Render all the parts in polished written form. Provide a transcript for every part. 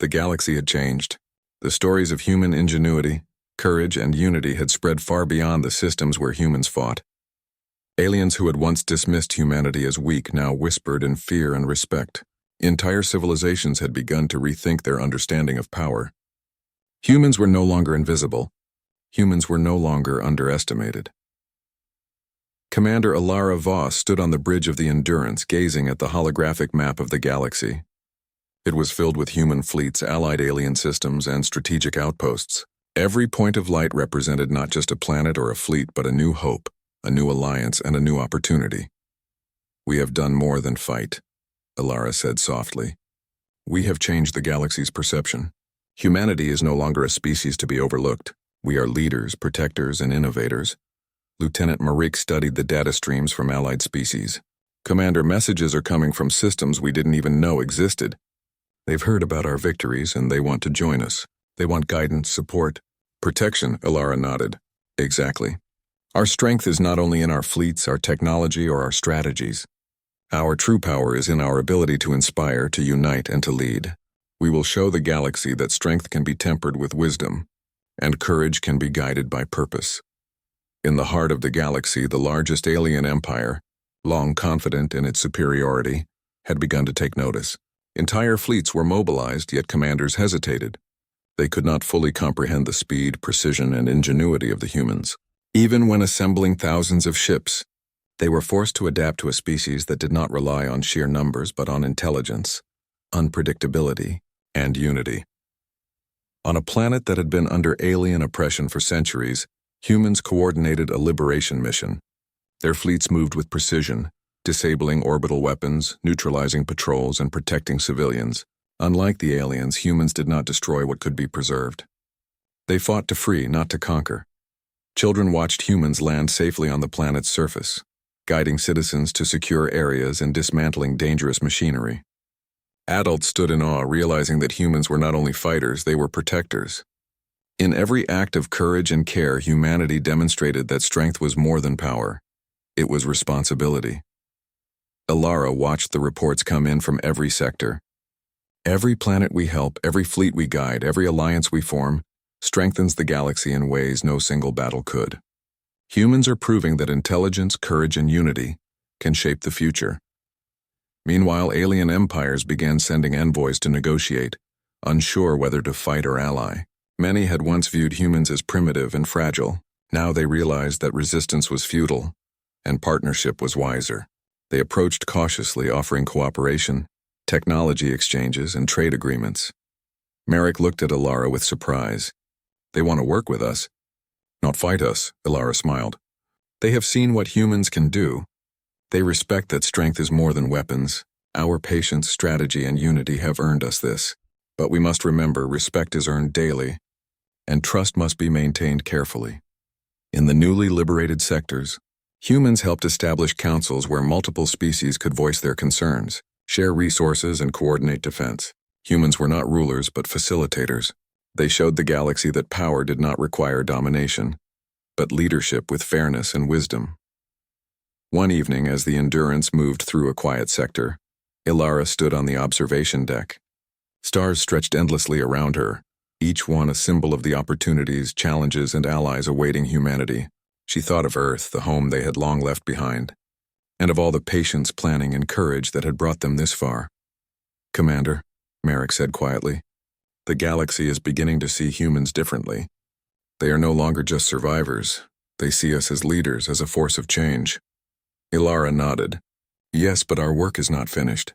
The galaxy had changed. The stories of human ingenuity, courage, and unity had spread far beyond the systems where humans fought. Aliens who had once dismissed humanity as weak now whispered in fear and respect. Entire civilizations had begun to rethink their understanding of power. Humans were no longer invisible. Humans were no longer underestimated. Commander Alara Voss stood on the bridge of the Endurance, gazing at the holographic map of the galaxy. It was filled with human fleets, allied alien systems, and strategic outposts. Every point of light represented not just a planet or a fleet, but a new hope, a new alliance, and a new opportunity. "We have done more than fight," Alara said softly. "We have changed the galaxy's perception. Humanity is no longer a species to be overlooked. We are leaders, protectors, and innovators." Lieutenant Marik studied the data streams from allied species. "Commander, messages are coming from systems we didn't even know existed. They've heard about our victories, and they want to join us. They want guidance, support, protection," Alara nodded. "Exactly. Our strength is not only in our fleets, our technology, or our strategies. Our true power is in our ability to inspire, to unite, and to lead. We will show the galaxy that strength can be tempered with wisdom, and courage can be guided by purpose." In the heart of the galaxy, the largest alien empire, long confident in its superiority, had begun to take notice. Entire fleets were mobilized, yet commanders hesitated. They could not fully comprehend the speed, precision, and ingenuity of the humans. Even when assembling thousands of ships, they were forced to adapt to a species that did not rely on sheer numbers but on intelligence, unpredictability, and unity. On a planet that had been under alien oppression for centuries, humans coordinated a liberation mission. Their fleets moved with precision, disabling orbital weapons, neutralizing patrols, and protecting civilians. Unlike the aliens, humans did not destroy what could be preserved. They fought to free, not to conquer. Children watched humans land safely on the planet's surface, guiding citizens to secure areas and dismantling dangerous machinery. Adults stood in awe, realizing that humans were not only fighters, they were protectors. In every act of courage and care, humanity demonstrated that strength was more than power. It was responsibility. Alara watched the reports come in from every sector. Every planet we help, every fleet we guide, every alliance we form, strengthens the galaxy in ways no single battle could. Humans are proving that intelligence, courage, and unity can shape the future. Meanwhile, alien empires began sending envoys to negotiate, unsure whether to fight or ally. Many had once viewed humans as primitive and fragile. Now they realized that resistance was futile, and partnership was wiser. They approached cautiously, offering cooperation, technology exchanges, and trade agreements. Marik looked at Alara with surprise. "They want to work with us, not fight us," Alara smiled. "They have seen what humans can do. They respect that strength is more than weapons. Our patience, strategy, and unity have earned us this. But we must remember, respect is earned daily, and trust must be maintained carefully." In the newly liberated sectors, humans helped establish councils where multiple species could voice their concerns, share resources, and coordinate defense. Humans were not rulers but facilitators. They showed the galaxy that power did not require domination, but leadership with fairness and wisdom. One evening, as the Endurance moved through a quiet sector, Alara stood on the observation deck. Stars stretched endlessly around her, each one a symbol of the opportunities, challenges, and allies awaiting humanity. She thought of Earth, the home they had long left behind, and of all the patience, planning, and courage that had brought them this far. "Commander," Marik said quietly, "the galaxy is beginning to see humans differently. They are no longer just survivors. They see us as leaders, as a force of change." Alara nodded. "Yes, but our work is not finished.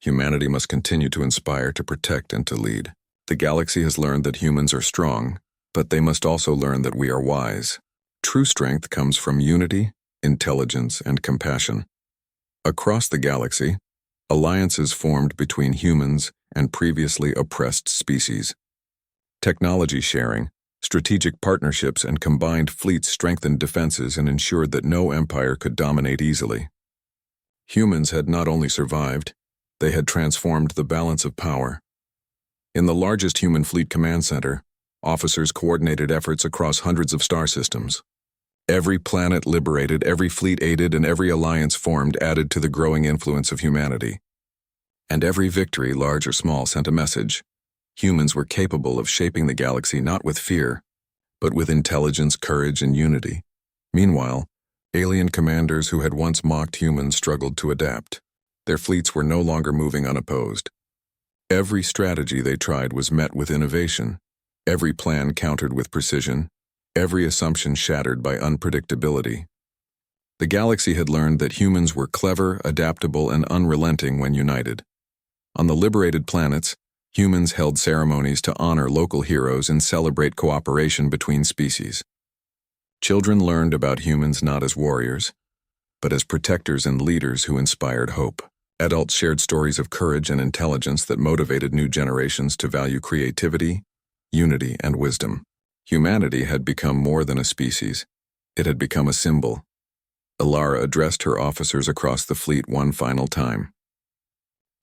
Humanity must continue to inspire, to protect, and to lead. The galaxy has learned that humans are strong, but they must also learn that we are wise. True strength comes from unity, intelligence, and compassion." Across the galaxy, alliances formed between humans and previously oppressed species. Technology sharing, strategic partnerships, and combined fleets strengthened defenses and ensured that no empire could dominate easily. Humans had not only survived, they had transformed the balance of power. In the largest human fleet command center, officers coordinated efforts across hundreds of star systems. Every planet liberated, every fleet aided, and every alliance formed added to the growing influence of humanity. And every victory, large or small, sent a message. Humans were capable of shaping the galaxy not with fear, but with intelligence, courage, and unity. Meanwhile, alien commanders who had once mocked humans struggled to adapt. Their fleets were no longer moving unopposed. Every strategy they tried was met with innovation, every plan countered with precision, every assumption shattered by unpredictability. The galaxy had learned that humans were clever, adaptable, and unrelenting when united. On the liberated planets, humans held ceremonies to honor local heroes and celebrate cooperation between species. Children learned about humans not as warriors, but as protectors and leaders who inspired hope. Adults shared stories of courage and intelligence that motivated new generations to value creativity, unity, and wisdom. Humanity had become more than a species. It had become a symbol. Alara addressed her officers across the fleet one final time.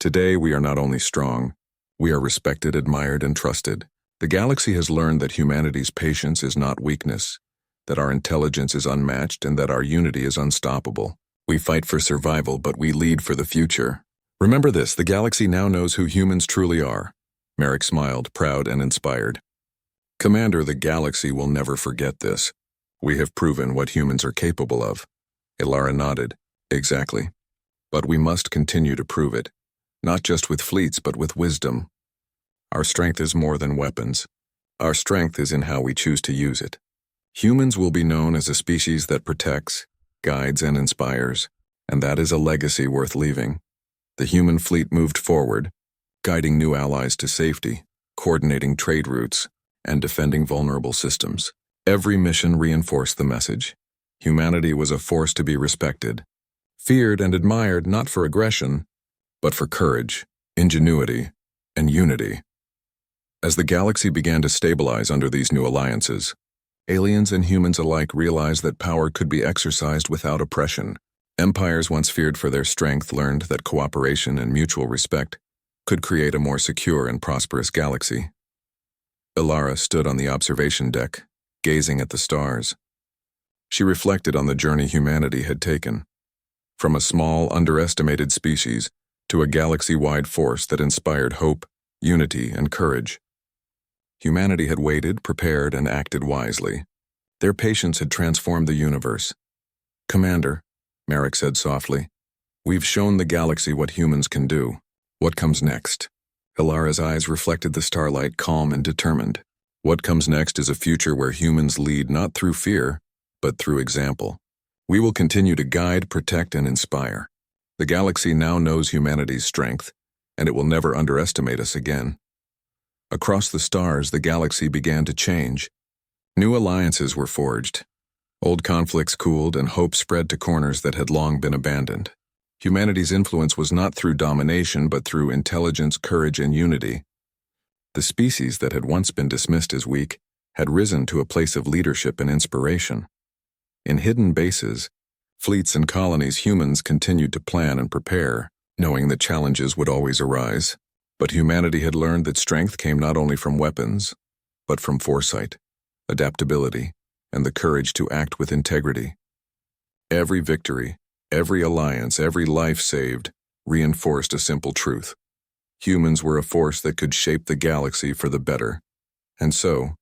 Today we are not only strong, we are respected, admired, and trusted. The galaxy has learned that humanity's patience is not weakness, that our intelligence is unmatched, and that our unity is unstoppable. We fight for survival, but we lead for the future. Remember this, the galaxy now knows who humans truly are. Merrick smiled, proud and inspired. Commander, the galaxy will never forget this. We have proven what humans are capable of. Alara nodded. Exactly. But we must continue to prove it. Not just with fleets, but with wisdom. Our strength is more than weapons. Our strength is in how we choose to use it. Humans will be known as a species that protects, guides, and inspires, and that is a legacy worth leaving. The human fleet moved forward, guiding new allies to safety, coordinating trade routes, and defending vulnerable systems. Every mission reinforced the message. Humanity was a force to be respected, feared and admired not for aggression, but for courage, ingenuity, and unity. As the galaxy began to stabilize under these new alliances, aliens and humans alike realized that power could be exercised without oppression. Empires once feared for their strength learned that cooperation and mutual respect could create a more secure and prosperous galaxy. Alara stood on the observation deck, gazing at the stars. She reflected on the journey humanity had taken, from a small, underestimated species to a galaxy-wide force that inspired hope, unity, and courage. Humanity had waited, prepared, and acted wisely. Their patience had transformed the universe. Commander, Merrick said softly, we've shown the galaxy what humans can do. What comes next? Alara's eyes reflected the starlight, calm and determined. What comes next is a future where humans lead not through fear, but through example. We will continue to guide, protect, and inspire. The galaxy now knows humanity's strength, and it will never underestimate us again. Across the stars, the galaxy began to change. New alliances were forged. Old conflicts cooled, and hope spread to corners that had long been abandoned. Humanity's influence was not through domination, but through intelligence, courage, and unity. The species that had once been dismissed as weak had risen to a place of leadership and inspiration. In hidden bases, fleets and colonies, humans continued to plan and prepare, knowing that challenges would always arise. But humanity had learned that strength came not only from weapons, but from foresight, adaptability, and the courage to act with integrity. Every victory, every alliance, every life saved, reinforced a simple truth. Humans were a force that could shape the galaxy for the better. And so,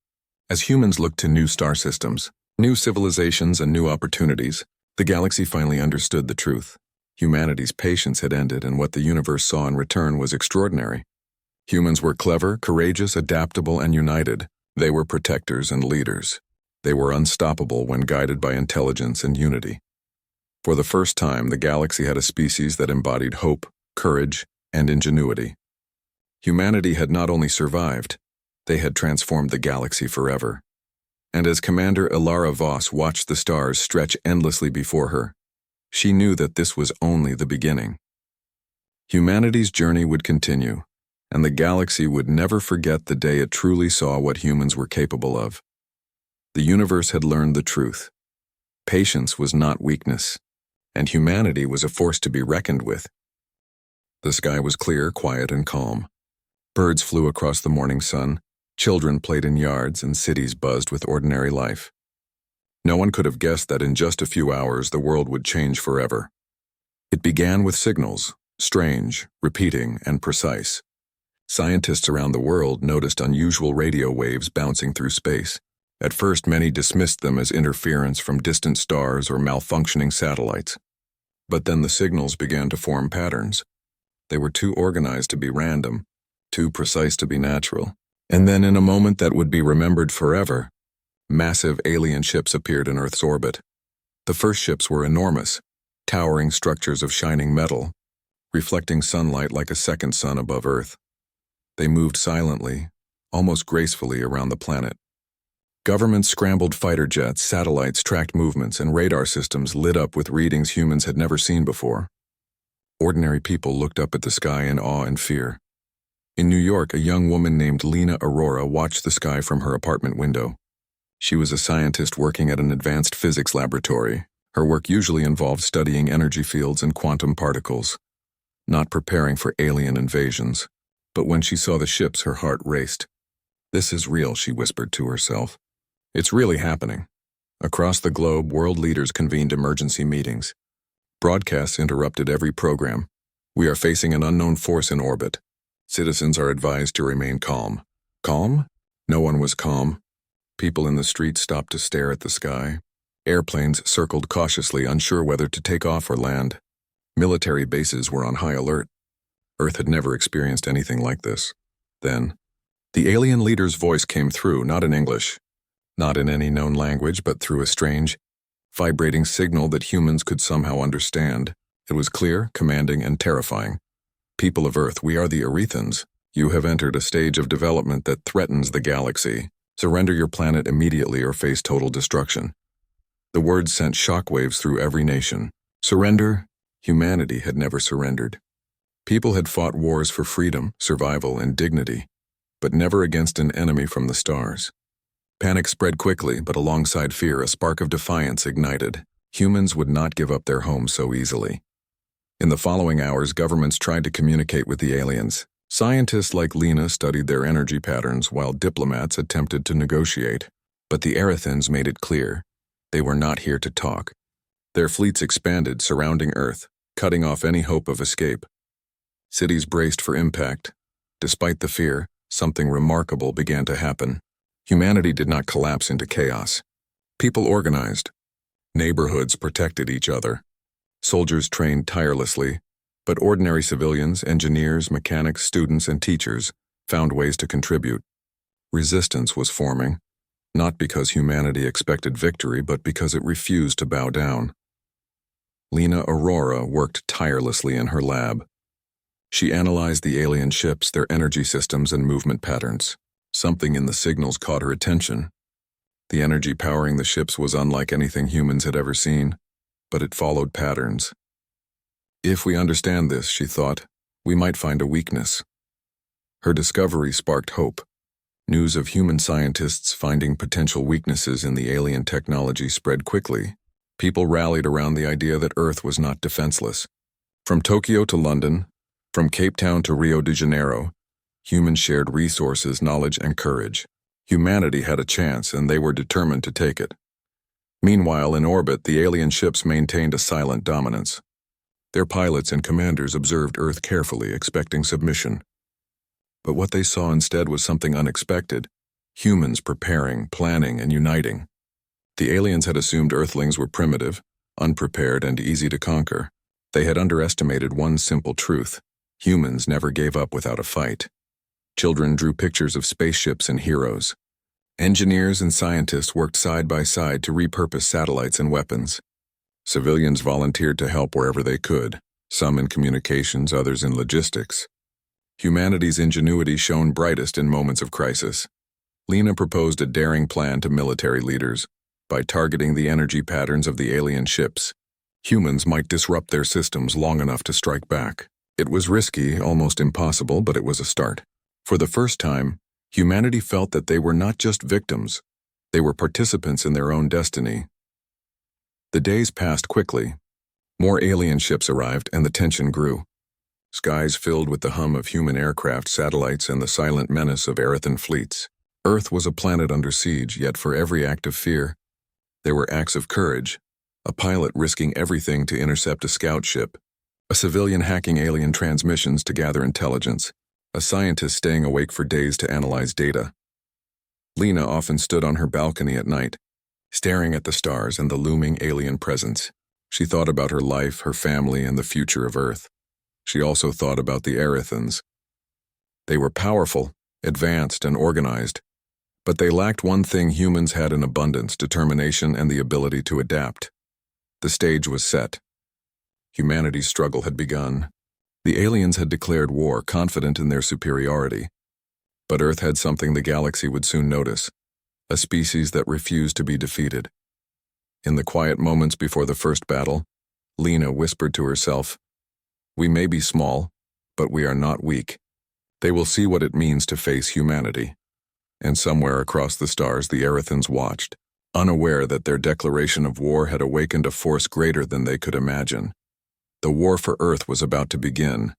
as humans looked to new star systems, new civilizations, and new opportunities, the galaxy finally understood the truth. Humanity's patience had ended, and what the universe saw in return was extraordinary. Humans were clever, courageous, adaptable, and united. They were protectors and leaders. They were unstoppable when guided by intelligence and unity. For the first time, the galaxy had a species that embodied hope, courage, and ingenuity. Humanity had not only survived, they had transformed the galaxy forever. And as Commander Alara Voss watched the stars stretch endlessly before her, she knew that this was only the beginning. Humanity's journey would continue, and the galaxy would never forget the day it truly saw what humans were capable of. The universe had learned the truth. Patience was not weakness, and humanity was a force to be reckoned with. The sky was clear, quiet, and calm. Birds flew across the morning sun, children played in yards, and cities buzzed with ordinary life. No one could have guessed that in just a few hours the world would change forever. It began with signals, strange, repeating, and precise. Scientists around the world noticed unusual radio waves bouncing through space. At first, many dismissed them as interference from distant stars or malfunctioning satellites. But then the signals began to form patterns. They were too organized to be random, too precise to be natural. And then, in a moment that would be remembered forever, massive alien ships appeared in Earth's orbit. The first ships were enormous, towering structures of shining metal, reflecting sunlight like a second sun above Earth. They moved silently, almost gracefully around the planet. Governments scrambled fighter jets, satellites tracked movements, and radar systems lit up with readings humans had never seen before. Ordinary people looked up at the sky in awe and fear. In New York, a young woman named Lena Aurora watched the sky from her apartment window. She was a scientist working at an advanced physics laboratory. Her work usually involved studying energy fields and quantum particles, not preparing for alien invasions. But when she saw the ships, her heart raced. "This is real," she whispered to herself. "It's really happening." Across the globe, world leaders convened emergency meetings. Broadcasts interrupted every program. "We are facing an unknown force in orbit. Citizens are advised to remain calm." Calm? No one was calm. People in the streets stopped to stare at the sky. Airplanes circled cautiously, unsure whether to take off or land. Military bases were on high alert. Earth had never experienced anything like this. Then, the alien leader's voice came through, not in English, not in any known language, but through a strange, vibrating signal that humans could somehow understand. It was clear, commanding, and terrifying. "People of Earth, we are the Arethans. You have entered a stage of development that threatens the galaxy. Surrender your planet immediately or face total destruction." The words sent shockwaves through every nation. Surrender? Humanity had never surrendered. People had fought wars for freedom, survival, and dignity, but never against an enemy from the stars. Panic spread quickly, but alongside fear, a spark of defiance ignited. Humans would not give up their homes so easily. In the following hours, governments tried to communicate with the aliens. Scientists like Lena studied their energy patterns, while diplomats attempted to negotiate. But the Arethans made it clear they were not here to talk. Their fleets expanded, surrounding Earth, cutting off any hope of escape. Cities braced for impact. Despite the fear, something remarkable began to happen. Humanity did not collapse into chaos. People organized. Neighborhoods protected each other. Soldiers trained tirelessly, but ordinary civilians, engineers, mechanics, students, and teachers found ways to contribute. Resistance was forming, not because humanity expected victory, but because it refused to bow down. Lena Aurora worked tirelessly in her lab. She analyzed the alien ships, their energy systems, and movement patterns. Something in the signals caught her attention. The energy powering the ships was unlike anything humans had ever seen, but it followed patterns. If we understand this, she thought, we might find a weakness. Her discovery sparked hope. News of human scientists finding potential weaknesses in the alien technology spread quickly. People rallied around the idea that Earth was not defenseless. From Tokyo to London, from Cape Town to Rio de Janeiro, humans shared resources, knowledge, and courage. Humanity had a chance, and they were determined to take it. Meanwhile, in orbit, the alien ships maintained a silent dominance. Their pilots and commanders observed Earth carefully, expecting submission. But what they saw instead was something unexpected: humans preparing, planning, and uniting. The aliens had assumed Earthlings were primitive, unprepared, and easy to conquer. They had underestimated one simple truth: humans never gave up without a fight. Children drew pictures of spaceships and heroes. Engineers and scientists worked side by side to repurpose satellites and weapons. Civilians volunteered to help wherever they could, some in communications, others in logistics. Humanity's ingenuity shone brightest in moments of crisis. Lena proposed a daring plan to military leaders. By targeting the energy patterns of the alien ships, humans might disrupt their systems long enough to strike back. It was risky, almost impossible, but it was a start. For the first time, humanity felt that they were not just victims, they were participants in their own destiny. The days passed quickly. More alien ships arrived, and the tension grew. Skies filled with the hum of human aircraft, satellites, and the silent menace of Arethan fleets. Earth was a planet under siege, yet for every act of fear, there were acts of courage. A pilot risking everything to intercept a scout ship, a civilian hacking alien transmissions to gather intelligence, a scientist staying awake for days to analyze data. Lena often stood on her balcony at night, staring at the stars and the looming alien presence. She thought about her life, her family, and the future of Earth. She also thought about the Erithans. They were powerful, advanced, and organized, but they lacked one thing humans had in abundance: determination and the ability to adapt. The stage was set. Humanity's struggle had begun. The aliens had declared war, confident in their superiority. But Earth had something the galaxy would soon notice: a species that refused to be defeated. In the quiet moments before the first battle, Lena whispered to herself, "We may be small, but we are not weak. They will see what it means to face humanity." And somewhere across the stars the Erithans watched, unaware that their declaration of war had awakened a force greater than they could imagine. The war for Earth was about to begin,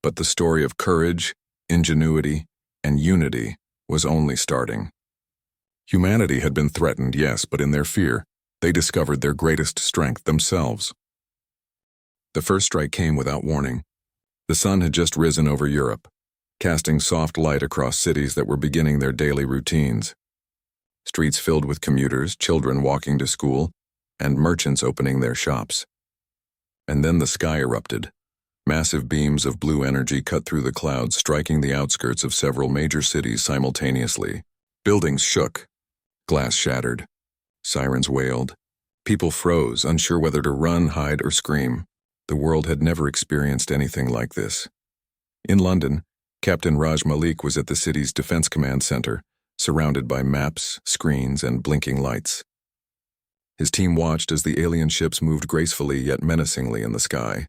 but the story of courage, ingenuity, and unity was only starting. Humanity had been threatened, yes, but in their fear, they discovered their greatest strength themselves. The first strike came without warning. The sun had just risen over Europe, casting soft light across cities that were beginning their daily routines. Streets filled with commuters, children walking to school, and merchants opening their shops. And then the sky erupted. Massive beams of blue energy cut through the clouds, striking the outskirts of several major cities simultaneously. Buildings shook. Glass shattered. Sirens wailed. People froze, unsure whether to run, hide, or scream. The world had never experienced anything like this. In London, Captain Raj Malik was at the city's Defense Command Center, surrounded by maps, screens, and blinking lights. His team watched as the alien ships moved gracefully yet menacingly in the sky.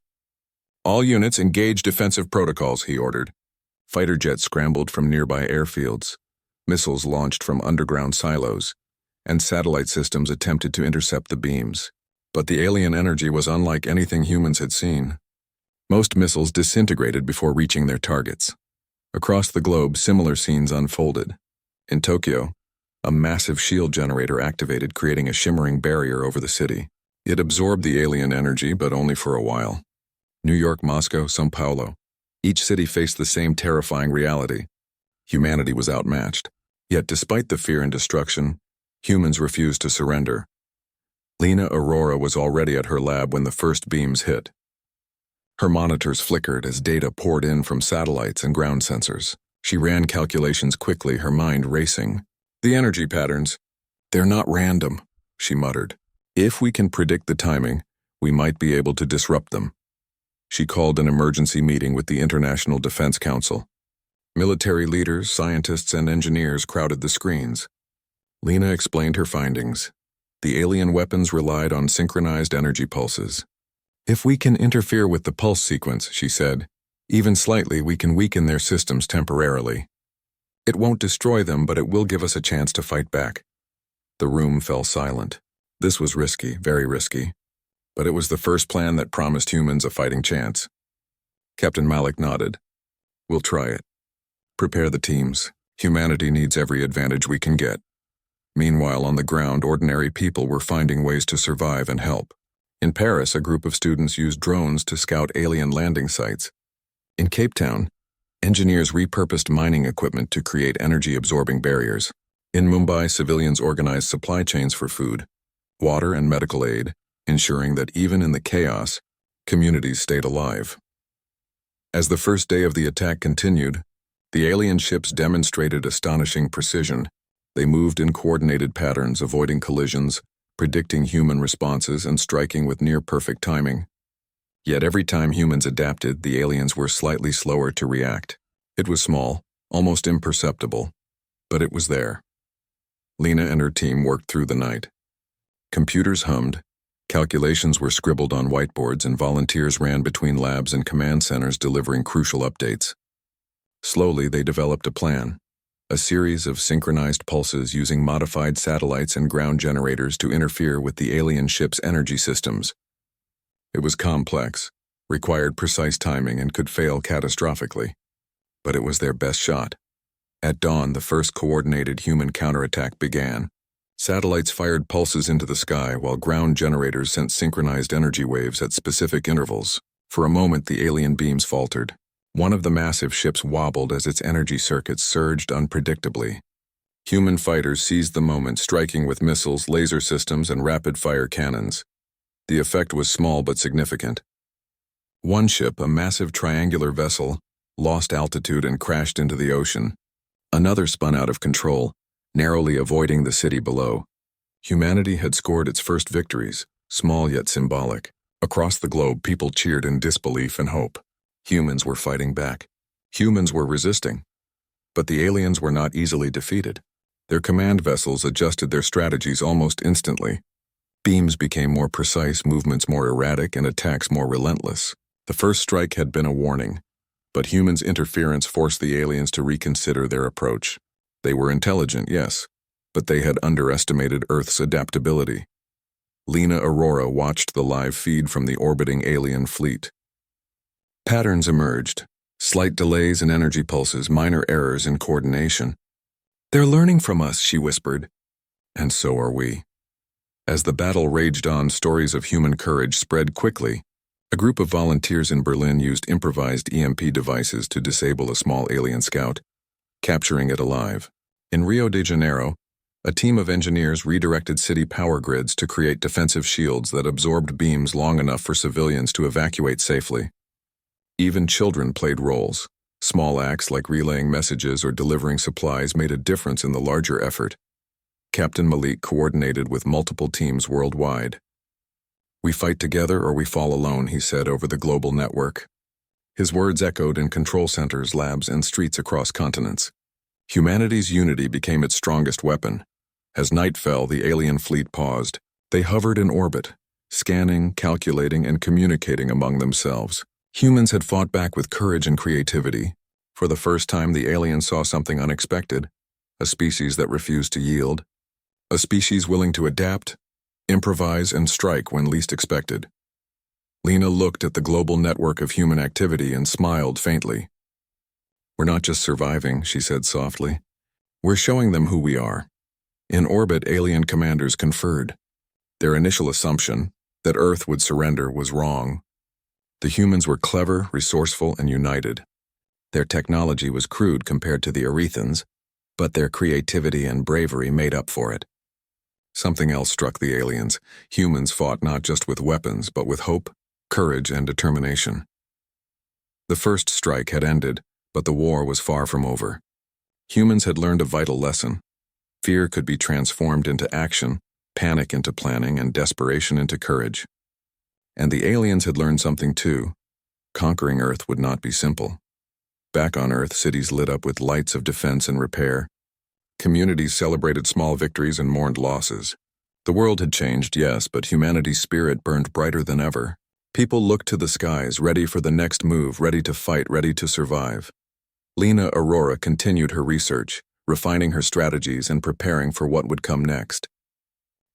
"All units engage defensive protocols," he ordered. Fighter jets scrambled from nearby airfields, missiles launched from underground silos, and satellite systems attempted to intercept the beams. But the alien energy was unlike anything humans had seen. Most missiles disintegrated before reaching their targets. Across the globe, similar scenes unfolded. In Tokyo, a massive shield generator activated, creating a shimmering barrier over the city. It absorbed the alien energy, but only for a while. New York, Moscow, São Paulo. Each city faced the same terrifying reality. Humanity was outmatched. Yet despite the fear and destruction, humans refused to surrender. Lena Aurora was already at her lab when the first beams hit. Her monitors flickered as data poured in from satellites and ground sensors. She ran calculations quickly, her mind racing. "The energy patterns, they're not random," she muttered. "If we can predict the timing, we might be able to disrupt them." She called an emergency meeting with the International Defense Council. Military leaders, scientists, and engineers crowded the screens. Lena explained her findings. The alien weapons relied on synchronized energy pulses. "If we can interfere with the pulse sequence," she said, "even slightly, we can weaken their systems temporarily. It won't destroy them, but it will give us a chance to fight back." The room fell silent. This was risky, very risky. But it was the first plan that promised humans a fighting chance. Captain Malik nodded. "We'll try it. Prepare the teams. Humanity needs every advantage we can get." Meanwhile, on the ground, ordinary people were finding ways to survive and help. In Paris, a group of students used drones to scout alien landing sites. In Cape Town, engineers repurposed mining equipment to create energy-absorbing barriers. In Mumbai, civilians organized supply chains for food, water, and medical aid, ensuring that even in the chaos, communities stayed alive. As the first day of the attack continued, the alien ships demonstrated astonishing precision. They moved in coordinated patterns, avoiding collisions, predicting human responses, and striking with near-perfect timing. Yet every time humans adapted, the aliens were slightly slower to react. It was small, almost imperceptible, but it was there. Lena and her team worked through the night. Computers hummed, calculations were scribbled on whiteboards, and volunteers ran between labs and command centers delivering crucial updates. Slowly, they developed a plan. A series of synchronized pulses using modified satellites and ground generators to interfere with the alien ship's energy systems. It was complex, required precise timing, and could fail catastrophically. But it was their best shot. At dawn, the first coordinated human counterattack began. Satellites fired pulses into the sky, while ground generators sent synchronized energy waves at specific intervals. For a moment, the alien beams faltered. One of the massive ships wobbled as its energy circuits surged unpredictably. Human fighters seized the moment, striking with missiles, laser systems, and rapid-fire cannons. The effect was small but significant. One ship, a massive triangular vessel, lost altitude and crashed into the ocean. Another spun out of control, narrowly avoiding the city below. Humanity had scored its first victories, small yet symbolic. Across the globe, people cheered in disbelief and hope. Humans were fighting back. Humans were resisting. But the aliens were not easily defeated. Their command vessels adjusted their strategies almost instantly. Beams became more precise, movements more erratic, and attacks more relentless. The first strike had been a warning, but humans' interference forced the aliens to reconsider their approach. They were intelligent, yes, but they had underestimated Earth's adaptability. Lena Aurora watched the live feed from the orbiting alien fleet. Patterns emerged, slight delays in energy pulses, minor errors in coordination. "They're learning from us," she whispered. "And so are we." As the battle raged on, stories of human courage spread quickly. A group of volunteers in Berlin used improvised EMP devices to disable a small alien scout, capturing it alive. In Rio de Janeiro, a team of engineers redirected city power grids to create defensive shields that absorbed beams long enough for civilians to evacuate safely. Even children played roles. Small acts like relaying messages or delivering supplies made a difference in the larger effort. Captain Malik coordinated with multiple teams worldwide. "We fight together or we fall alone," he said over the global network. His words echoed in control centers, labs, and streets across continents. Humanity's unity became its strongest weapon. As night fell, the alien fleet paused. They hovered in orbit, scanning, calculating, and communicating among themselves. Humans had fought back with courage and creativity. For the first time, the aliens saw something unexpected, a species that refused to yield, a species willing to adapt, improvise, and strike when least expected. Lena looked at the global network of human activity and smiled faintly. "We're not just surviving," she said softly. "We're showing them who we are." In orbit, alien commanders conferred. Their initial assumption, that Earth would surrender, was wrong. The humans were clever, resourceful, and united. Their technology was crude compared to the Arethans, but their creativity and bravery made up for it. Something else struck the aliens. Humans fought not just with weapons, but with hope, courage, and determination. The first strike had ended, but the war was far from over. Humans had learned a vital lesson. Fear could be transformed into action, panic into planning, and desperation into courage. And the aliens had learned something too. Conquering Earth would not be simple. Back on Earth, cities lit up with lights of defense and repair. Communities celebrated small victories and mourned losses. The world had changed, yes, but humanity's spirit burned brighter than ever. People looked to the skies, ready for the next move, ready to fight, ready to survive. Lena Aurora continued her research, refining her strategies and preparing for what would come next.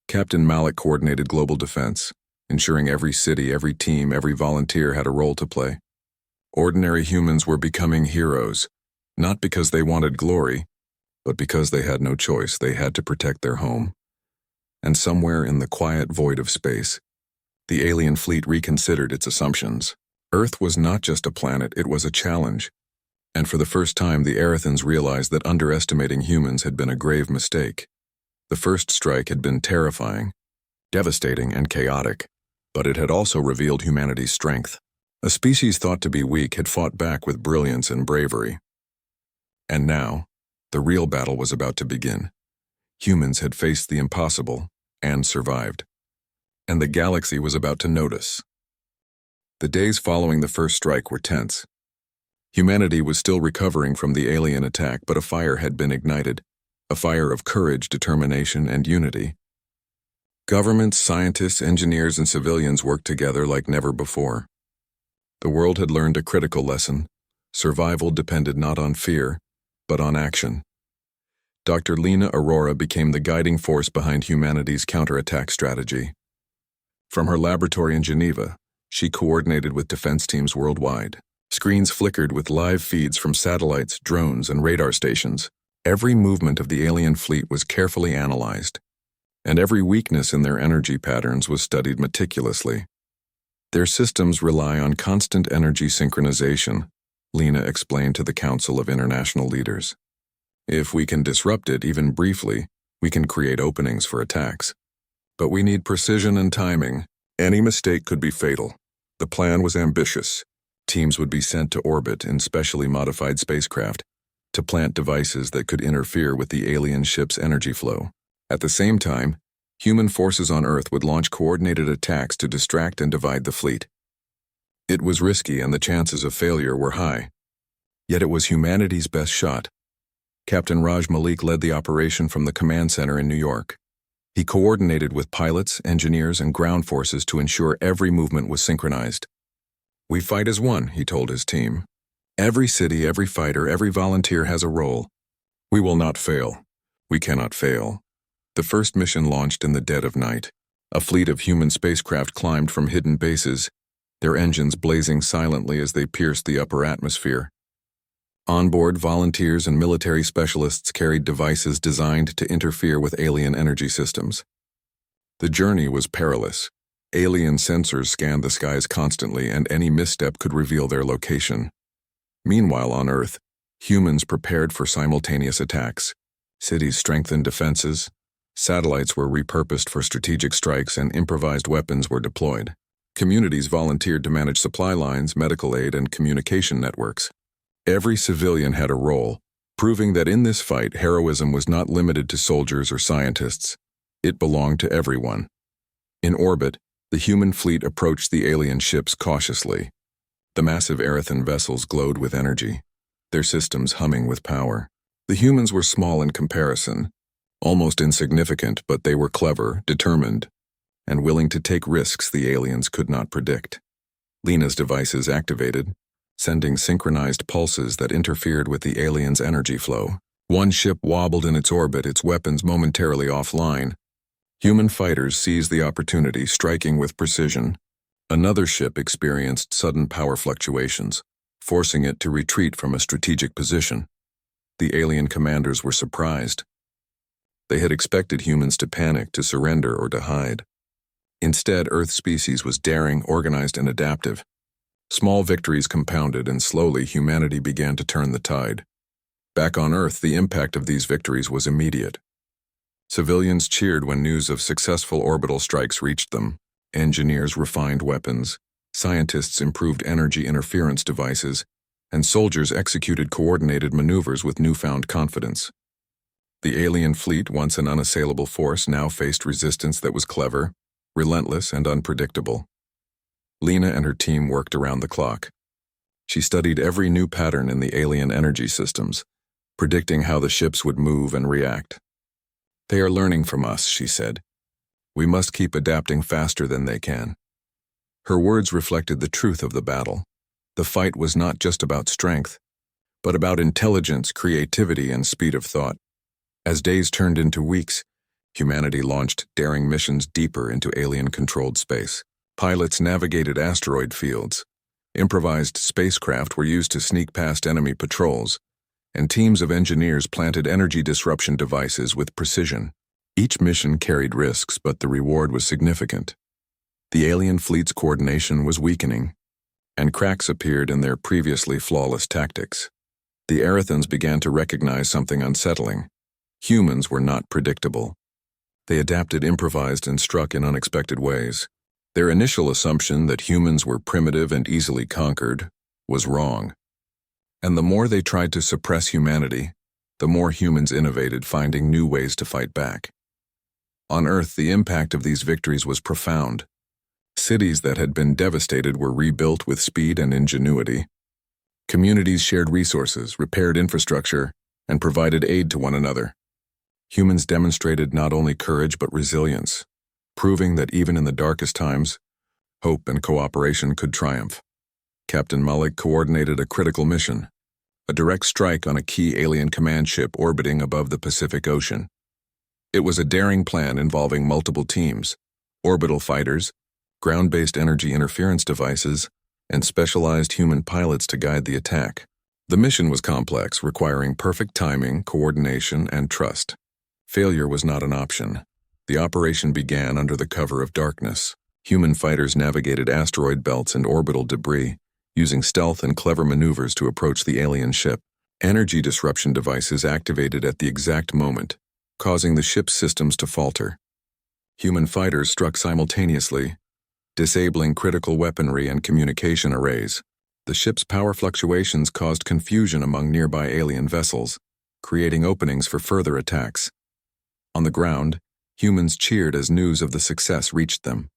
Captain Malik coordinated global defense, ensuring every city, every team, every volunteer had a role to play. Ordinary humans were becoming heroes, not because they wanted glory, but because they had no choice. They had to protect their home. And somewhere in the quiet void of space, the alien fleet reconsidered its assumptions. Earth was not just a planet, it was a challenge. And for the first time, the Arethans realized that underestimating humans had been a grave mistake. The first strike had been terrifying, devastating, and chaotic, but it had also revealed humanity's strength. A species thought to be weak had fought back with brilliance and bravery. And now, the real battle was about to begin. Humans had faced the impossible and survived. And the galaxy was about to notice. The days following the first strike were tense. Humanity was still recovering from the alien attack, but a fire had been ignited, a fire of courage, determination, and unity. Governments, scientists, engineers, and civilians worked together like never before. The world had learned a critical lesson. Survival depended not on fear, but on action. Dr. Lena Aurora became the guiding force behind humanity's counterattack strategy. From her laboratory in Geneva, she coordinated with defense teams worldwide. Screens flickered with live feeds from satellites, drones, and radar stations. Every movement of the alien fleet was carefully analyzed, and every weakness in their energy patterns was studied meticulously. Their systems rely on constant energy synchronization, Lena explained to the Council of International Leaders. If we can disrupt it even briefly, we can create openings for attacks. But we need precision and timing. Any mistake could be fatal. The plan was ambitious. Teams would be sent to orbit in specially modified spacecraft to plant devices that could interfere with the alien ship's energy flow. At the same time, human forces on Earth would launch coordinated attacks to distract and divide the fleet. It was risky and the chances of failure were high. Yet it was humanity's best shot. Captain Raj Malik led the operation from the command center in New York. He coordinated with pilots, engineers, and ground forces to ensure every movement was synchronized. "We fight as one," he told his team. "Every city, every fighter, every volunteer has a role. We will not fail. We cannot fail." The first mission launched in the dead of night. A fleet of human spacecraft climbed from hidden bases, their engines blazing silently as they pierced the upper atmosphere. Onboard, volunteers and military specialists carried devices designed to interfere with alien energy systems. The journey was perilous. Alien sensors scanned the skies constantly, and any misstep could reveal their location. Meanwhile, on Earth, humans prepared for simultaneous attacks. Cities strengthened defenses, satellites were repurposed for strategic strikes, and improvised weapons were deployed. Communities volunteered to manage supply lines, medical aid, and communication networks. Every civilian had a role, proving that in this fight, heroism was not limited to soldiers or scientists. It belonged to everyone. In orbit, the human fleet approached the alien ships cautiously. The massive Earthen vessels glowed with energy, their systems humming with power. The humans were small in comparison, almost insignificant, but they were clever, determined, and willing to take risks the aliens could not predict. Lena's devices activated, sending synchronized pulses that interfered with the aliens' energy flow. One ship wobbled in its orbit, its weapons momentarily offline. Human fighters seized the opportunity, striking with precision. Another ship experienced sudden power fluctuations, forcing it to retreat from a strategic position. The alien commanders were surprised. They had expected humans to panic, to surrender, or to hide. Instead, Earth species was daring, organized, and adaptive. Small victories compounded, and slowly humanity began to turn the tide. Back on Earth, the impact of these victories was immediate. Civilians cheered when news of successful orbital strikes reached them. Engineers refined weapons, scientists improved energy interference devices, and soldiers executed coordinated maneuvers with newfound confidence. The alien fleet, once an unassailable force, now faced resistance that was clever, relentless, and unpredictable. Lena and her team worked around the clock. She studied every new pattern in the alien energy systems, predicting how the ships would move and react. "They are learning from us," she said. "We must keep adapting faster than they can." Her words reflected the truth of the battle. The fight was not just about strength, but about intelligence, creativity, and speed of thought. As days turned into weeks, humanity launched daring missions deeper into alien-controlled space. Pilots navigated asteroid fields. Improvised spacecraft were used to sneak past enemy patrols, and teams of engineers planted energy disruption devices with precision. Each mission carried risks, but the reward was significant. The alien fleet's coordination was weakening, and cracks appeared in their previously flawless tactics. The Earthens began to recognize something unsettling. Humans were not predictable. They adapted, improvised, and struck in unexpected ways. Their initial assumption that humans were primitive and easily conquered was wrong. And the more they tried to suppress humanity, the more humans innovated, finding new ways to fight back. On Earth, the impact of these victories was profound. Cities that had been devastated were rebuilt with speed and ingenuity. Communities shared resources, repaired infrastructure, and provided aid to one another. Humans demonstrated not only courage but resilience, proving that even in the darkest times, hope and cooperation could triumph. Captain Malik coordinated a critical mission, a direct strike on a key alien command ship orbiting above the Pacific Ocean. It was a daring plan involving multiple teams, orbital fighters, ground-based energy interference devices, and specialized human pilots to guide the attack. The mission was complex, requiring perfect timing, coordination, and trust. Failure was not an option. The operation began under the cover of darkness. Human fighters navigated asteroid belts and orbital debris, using stealth and clever maneuvers to approach the alien ship. Energy disruption devices activated at the exact moment, causing the ship's systems to falter. Human fighters struck simultaneously, disabling critical weaponry and communication arrays. The ship's power fluctuations caused confusion among nearby alien vessels, creating openings for further attacks. On the ground, humans cheered as news of the success reached them.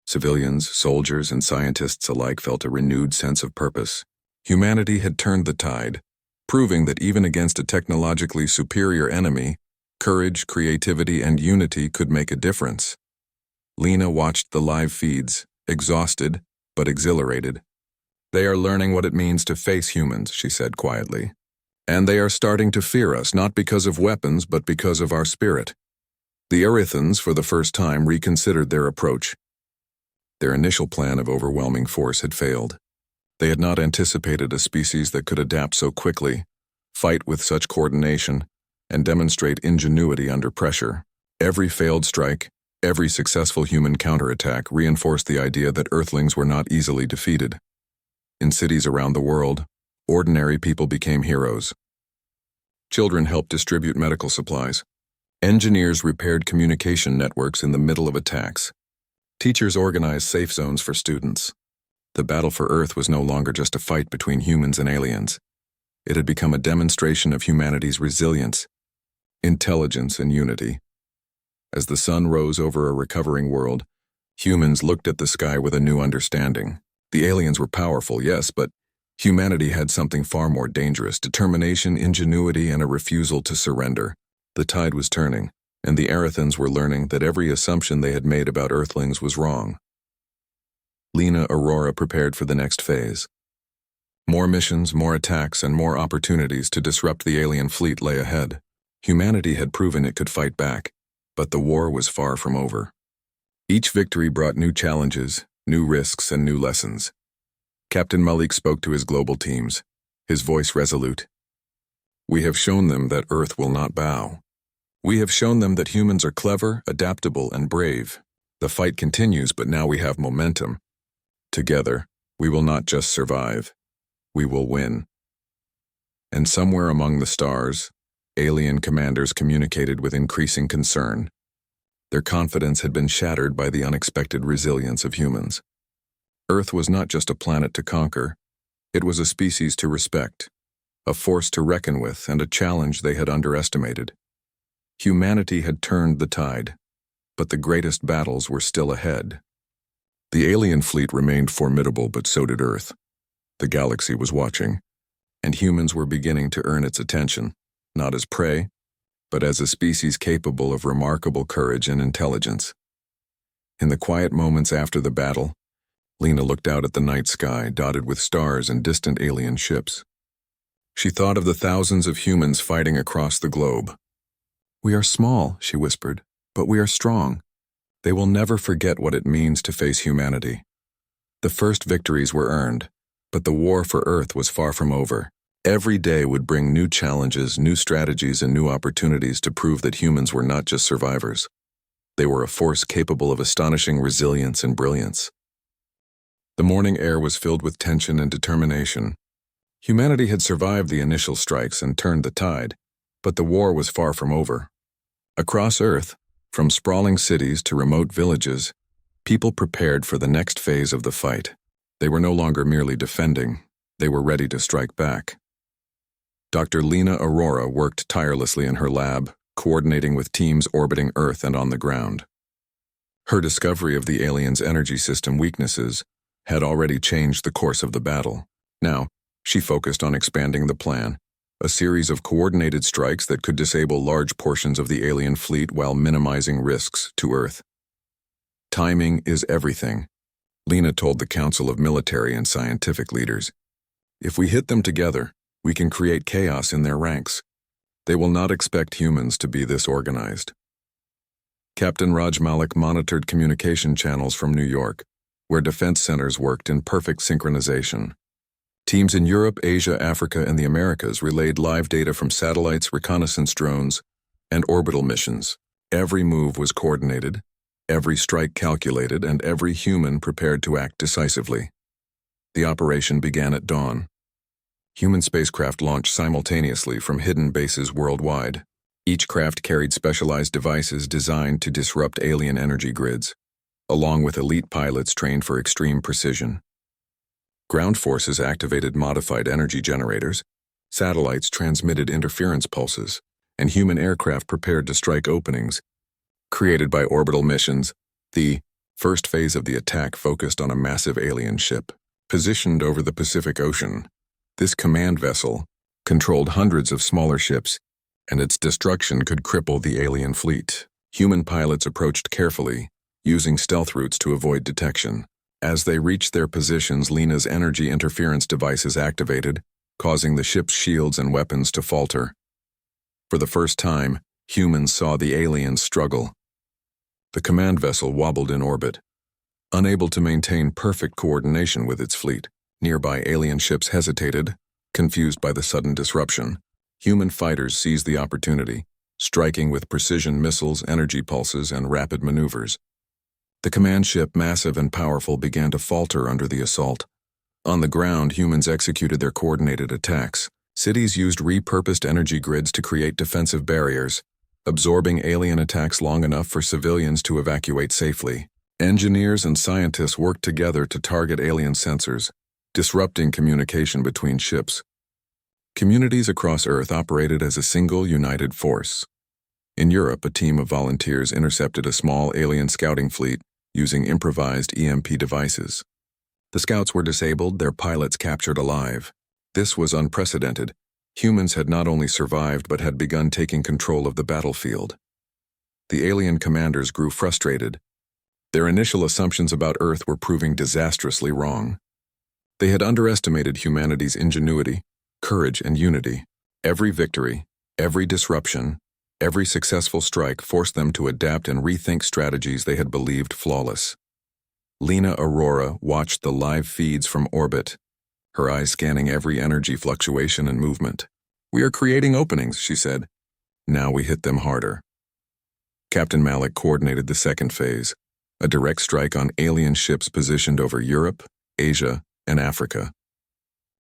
Civilians, soldiers, and scientists alike felt a renewed sense of purpose. Humanity had turned the tide, proving that even against a technologically superior enemy, courage, creativity, and unity could make a difference. Lena watched the live feeds, exhausted but exhilarated. "They are learning what it means to face humans," she said quietly. "And they are starting to fear us, not because of weapons, but because of our spirit." The Erythans, for the first time, reconsidered their approach. Their initial plan of overwhelming force had failed. They had not anticipated a species that could adapt so quickly, fight with such coordination, and demonstrate ingenuity under pressure. Every failed strike, every successful human counterattack reinforced the idea that Earthlings were not easily defeated. In cities around the world, ordinary people became heroes. Children helped distribute medical supplies. Engineers repaired communication networks in the middle of attacks. Teachers organized safe zones for students. The battle for Earth was no longer just a fight between humans and aliens. It had become a demonstration of humanity's resilience, intelligence, and unity. As the sun rose over a recovering world, humans looked at the sky with a new understanding. The aliens were powerful, yes, but humanity had something far more dangerous: determination, ingenuity, and a refusal to surrender. The tide was turning, and the Erythans were learning that every assumption they had made about Earthlings was wrong. Lena Aurora prepared for the next phase. More missions, more attacks, and more opportunities to disrupt the alien fleet lay ahead. Humanity had proven it could fight back, but the war was far from over. Each victory brought new challenges, new risks, and new lessons. Captain Malik spoke to his global teams, his voice resolute. "We have shown them that Earth will not bow. We have shown them that humans are clever, adaptable, and brave. The fight continues, but now we have momentum. Together, we will not just survive, we will win." And somewhere among the stars, alien commanders communicated with increasing concern. Their confidence had been shattered by the unexpected resilience of humans. Earth was not just a planet to conquer, it was a species to respect, a force to reckon with, and a challenge they had underestimated. Humanity had turned the tide, but the greatest battles were still ahead. The alien fleet remained formidable, but so did Earth. The galaxy was watching, and humans were beginning to earn its attention, not as prey, but as a species capable of remarkable courage and intelligence. In the quiet moments after the battle, Lena looked out at the night sky, dotted with stars and distant alien ships. She thought of the thousands of humans fighting across the globe. "We are small," she whispered, "but we are strong. They will never forget what it means to face humanity." The first victories were earned, but the war for Earth was far from over. Every day would bring new challenges, new strategies, and new opportunities to prove that humans were not just survivors. They were a force capable of astonishing resilience and brilliance. The morning air was filled with tension and determination. Humanity had survived the initial strikes and turned the tide, but the war was far from over. Across Earth, from sprawling cities to remote villages, people prepared for the next phase of the fight. They were no longer merely defending, they were ready to strike back. Dr. Lena Aurora worked tirelessly in her lab, coordinating with teams orbiting Earth and on the ground. Her discovery of the aliens' energy system weaknesses had already changed the course of the battle. Now, she focused on expanding the plan, a series of coordinated strikes that could disable large portions of the alien fleet while minimizing risks to Earth. "Timing is everything," Lena told the Council of Military and Scientific Leaders. "If we hit them together, we can create chaos in their ranks. They will not expect humans to be this organized." Captain Raj Malik monitored communication channels from New York, where defense centers worked in perfect synchronization. Teams in Europe, Asia, Africa, and the Americas relayed live data from satellites, reconnaissance drones, and orbital missions. Every move was coordinated, every strike calculated, and every human prepared to act decisively. The operation began at dawn. Human spacecraft launched simultaneously from hidden bases worldwide. Each craft carried specialized devices designed to disrupt alien energy grids, along with elite pilots trained for extreme precision. Ground forces activated modified energy generators, satellites transmitted interference pulses, and human aircraft prepared to strike openings created by orbital missions. The first phase of the attack focused on a massive alien ship, positioned over the Pacific Ocean. This command vessel controlled hundreds of smaller ships, and its destruction could cripple the alien fleet. Human pilots approached carefully, using stealth routes to avoid detection. As they reached their positions, Lena's energy interference devices activated, causing the ship's shields and weapons to falter. For the first time, humans saw the aliens struggle. The command vessel wobbled in orbit, unable to maintain perfect coordination with its fleet. Nearby alien ships hesitated, confused by the sudden disruption. Human fighters seized the opportunity, striking with precision missiles, energy pulses, and rapid maneuvers. The command ship, massive and powerful, began to falter under the assault. On the ground, humans executed their coordinated attacks. Cities used repurposed energy grids to create defensive barriers, absorbing alien attacks long enough for civilians to evacuate safely. Engineers and scientists worked together to target alien sensors, disrupting communication between ships. Communities across Earth operated as a single, united force. In Europe, a team of volunteers intercepted a small alien scouting fleet using improvised EMP devices. The scouts were disabled, their pilots captured alive. This was unprecedented. Humans had not only survived but had begun taking control of the battlefield. The alien commanders grew frustrated. Their initial assumptions about Earth were proving disastrously wrong. They had underestimated humanity's ingenuity, courage, and unity. Every victory, every disruption, every successful strike forced them to adapt and rethink strategies they had believed flawless. Lena Aurora watched the live feeds from orbit, her eyes scanning every energy fluctuation and movement. "We are creating openings," she said. "Now we hit them harder." Captain Malik coordinated the second phase, a direct strike on alien ships positioned over Europe, Asia, and Africa.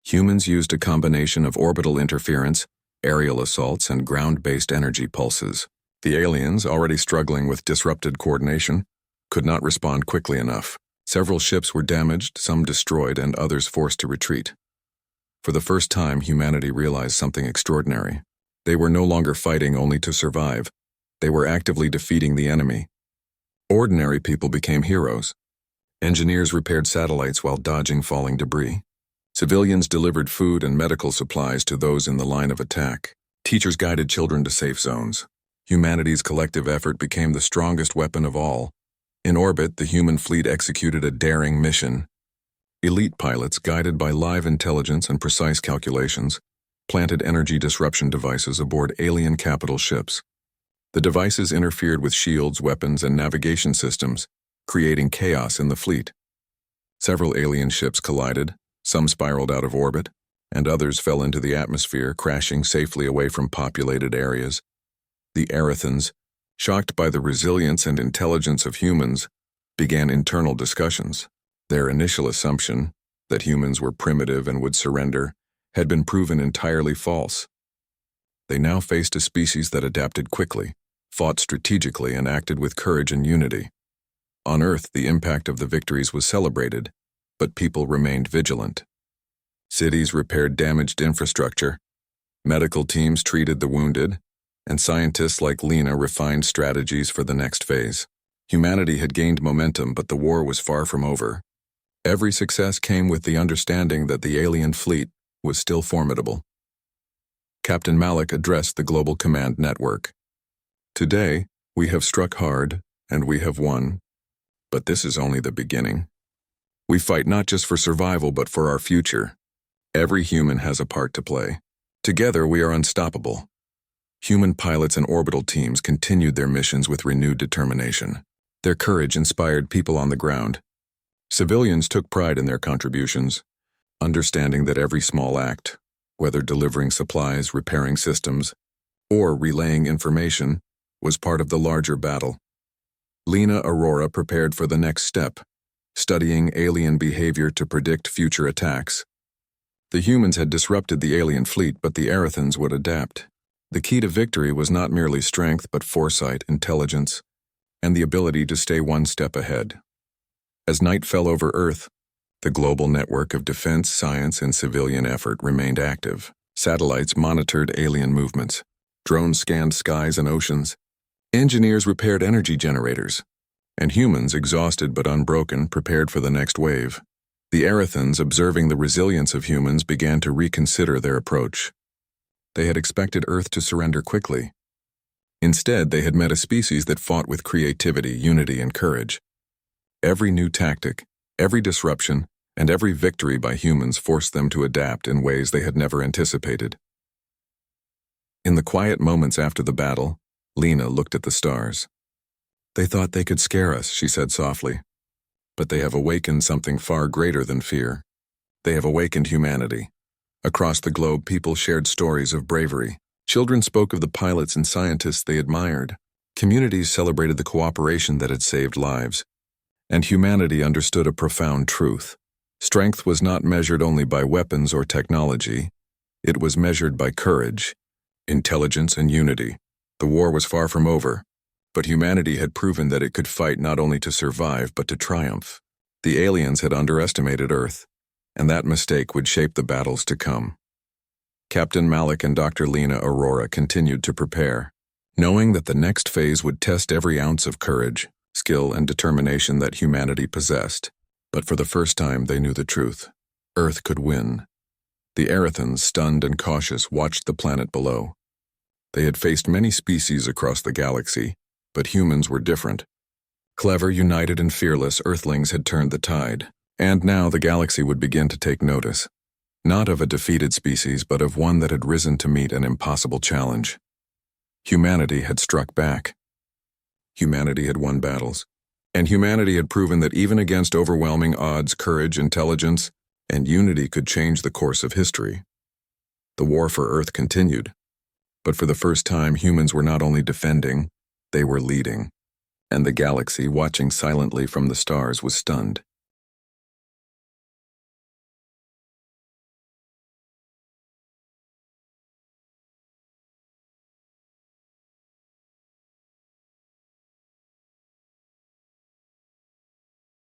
Humans used a combination of orbital interference, aerial assaults, and ground-based energy pulses. The aliens, already struggling with disrupted coordination, could not respond quickly enough. Several ships were damaged, some destroyed, and others forced to retreat. For the first time, humanity realized something extraordinary. They were no longer fighting only to survive. They were actively defeating the enemy. Ordinary people became heroes. Engineers repaired satellites while dodging falling debris. Civilians delivered food and medical supplies to those in the line of attack. Teachers guided children to safe zones. Humanity's collective effort became the strongest weapon of all. In orbit, the human fleet executed a daring mission. Elite pilots, guided by live intelligence and precise calculations, planted energy disruption devices aboard alien capital ships. The devices interfered with shields, weapons, and navigation systems, creating chaos in the fleet. Several alien ships collided, some spiraled out of orbit, and others fell into the atmosphere, crashing safely away from populated areas. The Arathans, shocked by the resilience and intelligence of humans, began internal discussions. Their initial assumption, that humans were primitive and would surrender, had been proven entirely false. They now faced a species that adapted quickly, fought strategically, and acted with courage and unity. On Earth, the impact of the victories was celebrated, but people remained vigilant. Cities repaired damaged infrastructure, medical teams treated the wounded, and scientists like Lena refined strategies for the next phase. Humanity had gained momentum, but the war was far from over. Every success came with the understanding that the alien fleet was still formidable. Captain Malik addressed the Global Command Network. "Today, we have struck hard, and we have won. But this is only the beginning. We fight not just for survival, but for our future. Every human has a part to play. Together, we are unstoppable." Human pilots and orbital teams continued their missions with renewed determination. Their courage inspired people on the ground. Civilians took pride in their contributions, understanding that every small act, whether delivering supplies, repairing systems, or relaying information, was part of the larger battle. Lena Aurora prepared for the next step, studying alien behavior to predict future attacks. The humans had disrupted the alien fleet, but the Arathans would adapt. The key to victory was not merely strength, but foresight, intelligence, and the ability to stay one step ahead. As night fell over Earth, the global network of defense, science, and civilian effort remained active. Satellites monitored alien movements. Drones scanned skies and oceans. Engineers repaired energy generators. And humans, exhausted but unbroken, prepared for the next wave. The Arathans, observing the resilience of humans, began to reconsider their approach. They had expected Earth to surrender quickly. Instead, they had met a species that fought with creativity, unity, and courage. Every new tactic, every disruption, and every victory by humans forced them to adapt in ways they had never anticipated. In the quiet moments after the battle, Lena looked at the stars. "They thought they could scare us," she said softly. "But they have awakened something far greater than fear. They have awakened humanity." Across the globe, people shared stories of bravery. Children spoke of the pilots and scientists they admired. Communities celebrated the cooperation that had saved lives. And humanity understood a profound truth. Strength was not measured only by weapons or technology. It was measured by courage, intelligence, and unity. The war was far from over, but humanity had proven that it could fight not only to survive but to triumph. The aliens had underestimated Earth, and that mistake would shape the battles to come. Captain Malik and Dr. Lena Aurora continued to prepare, knowing that the next phase would test every ounce of courage, skill, and determination that humanity possessed. But for the first time, they knew the truth. Earth could win. The Arathans, stunned and cautious, watched the planet below. They had faced many species across the galaxy, but humans were different. Clever, united, and fearless, Earthlings had turned the tide. And now the galaxy would begin to take notice. Not of a defeated species, but of one that had risen to meet an impossible challenge. Humanity had struck back. Humanity had won battles. And humanity had proven that even against overwhelming odds, courage, intelligence, and unity could change the course of history. The war for Earth continued. But for the first time, humans were not only defending, they were leading. And the galaxy, watching silently from the stars, was stunned.